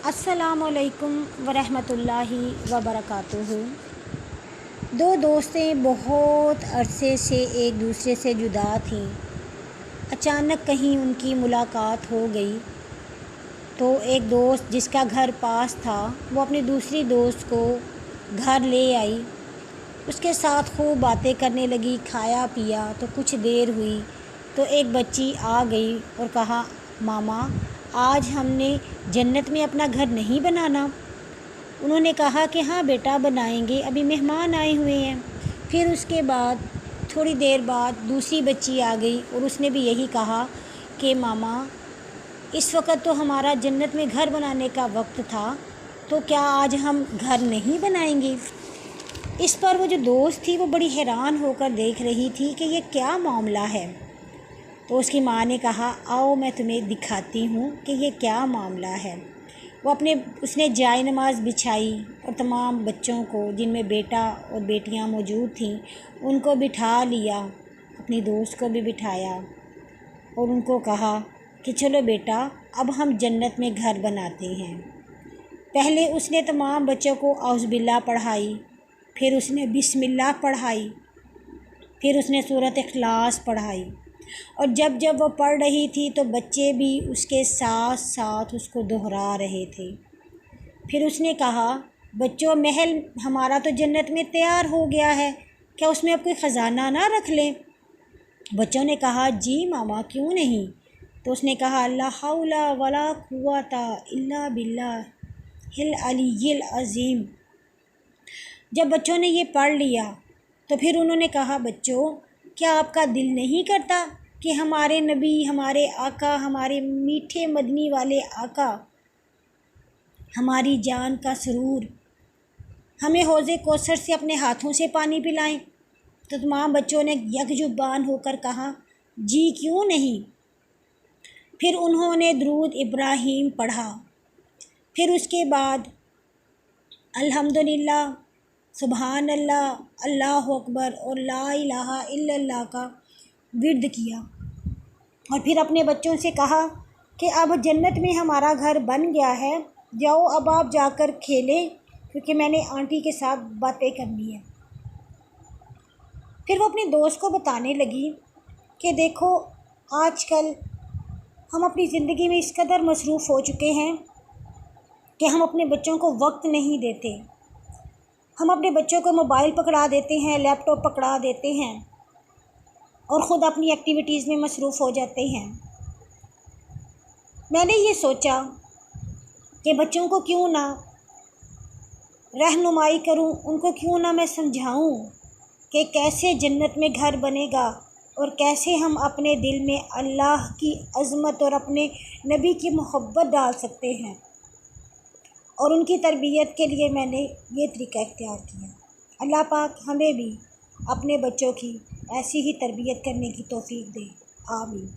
अस्सलामु अलैकुम वरहमतुल्लाहि वबरकातुहू। दो दोस्तें बहुत अरसे से एक दूसरे से जुदा थीं। अचानक कहीं उनकी मुलाकात हो गई तो एक दोस्त जिसका घर पास था वो अपनी दूसरी दोस्त को घर ले आई। उसके साथ खूब बातें करने लगी, खाया पिया। तो कुछ देर हुई तो एक बच्ची आ गई और कहा, मामा आज हमने जन्नत में अपना घर नहीं बनाना। उन्होंने कहा कि हाँ बेटा बनाएंगे, अभी मेहमान आए हुए हैं। फिर उसके बाद थोड़ी देर बाद दूसरी बच्ची आ गई और उसने भी यही कहा कि मामा इस वक्त तो हमारा जन्नत में घर बनाने का वक्त था, तो क्या आज हम घर नहीं बनाएंगे। इस पर वो जो दोस्त थी वो बड़ी हैरान होकर देख रही थी कि ये क्या मामला है। तो उसकी माँ ने कहा, आओ मैं तुम्हें दिखाती हूँ कि ये क्या मामला है। उसने जाय नमाज बिछाई और तमाम बच्चों को, जिनमें बेटा और बेटियाँ मौजूद थीं, उनको बिठा लिया। अपनी दोस्त को भी बिठाया और उनको कहा कि चलो बेटा अब हम जन्नत में घर बनाते हैं। पहले उसने तमाम बच्चों को औज़ुबिल्लाह पढ़ाई, फिर उसने बिस्मिल्लाह पढ़ाई, फिर उसने सूरत इखलास पढ़ाई। और जब जब वो पढ़ रही थी तो बच्चे भी उसके साथ साथ उसको दोहरा रहे थे। फिर उसने कहा, बच्चों महल हमारा तो जन्नत में तैयार हो गया है, क्या उसमें अब कोई ख़जाना ना रख लें। बच्चों ने कहा, जी मामा क्यों नहीं। तो उसने कहा, ला हौला वला कुव्वता इल्ला बिल्लाहिल अलिय्यिल अज़ीम। जब बच्चों ने ये पढ़ लिया तो फिर उन्होंने कहा, बच्चों क्या आपका दिल नहीं करता कि हमारे नबी, हमारे आका, हमारे मीठे मदनी वाले आका, हमारी जान का सरूर हमें हौज़े कौसर से अपने हाथों से पानी पिलाएं। तो तमाम बच्चों ने यकजुबान होकर कहा, जी क्यों नहीं। फिर उन्होंने दुरूद इब्राहीम पढ़ा। फिर उसके बाद अल्हम्दुलिल्लाह, सुबहान अल्लाह, अल्लाहु अकबर और ला इलाहा इल्लल्लाह का विर्द किया। और फिर अपने बच्चों से कहा कि अब जन्नत में हमारा घर बन गया है, जाओ अब आप जाकर खेलें, क्योंकि मैंने आंटी के साथ बातें करनी है। फिर वो अपने दोस्त को बताने लगी कि देखो आजकल हम अपनी ज़िंदगी में इस कदर मसरूफ़ हो चुके हैं कि हम अपने बच्चों को वक्त नहीं देते। हम अपने बच्चों को मोबाइल पकड़ा देते हैं, लैपटॉप पकड़ा देते हैं और ख़ुद अपनी एक्टिविटीज़ में मसरूफ़ हो जाते हैं। मैंने ये सोचा कि बच्चों को क्यों ना रहनुमाई करूं, उनको क्यों ना मैं समझाऊं कि कैसे जन्नत में घर बनेगा और कैसे हम अपने दिल में अल्लाह की अज़मत और अपने नबी की मोहब्बत डाल सकते हैं। और उनकी तरबियत के लिए मैंने ये तरीका इख्तियार किया। अल्लाह पाक हमें भी अपने बच्चों की ऐसी ही तरबियत करने की तौफ़ीक दे। आमीन।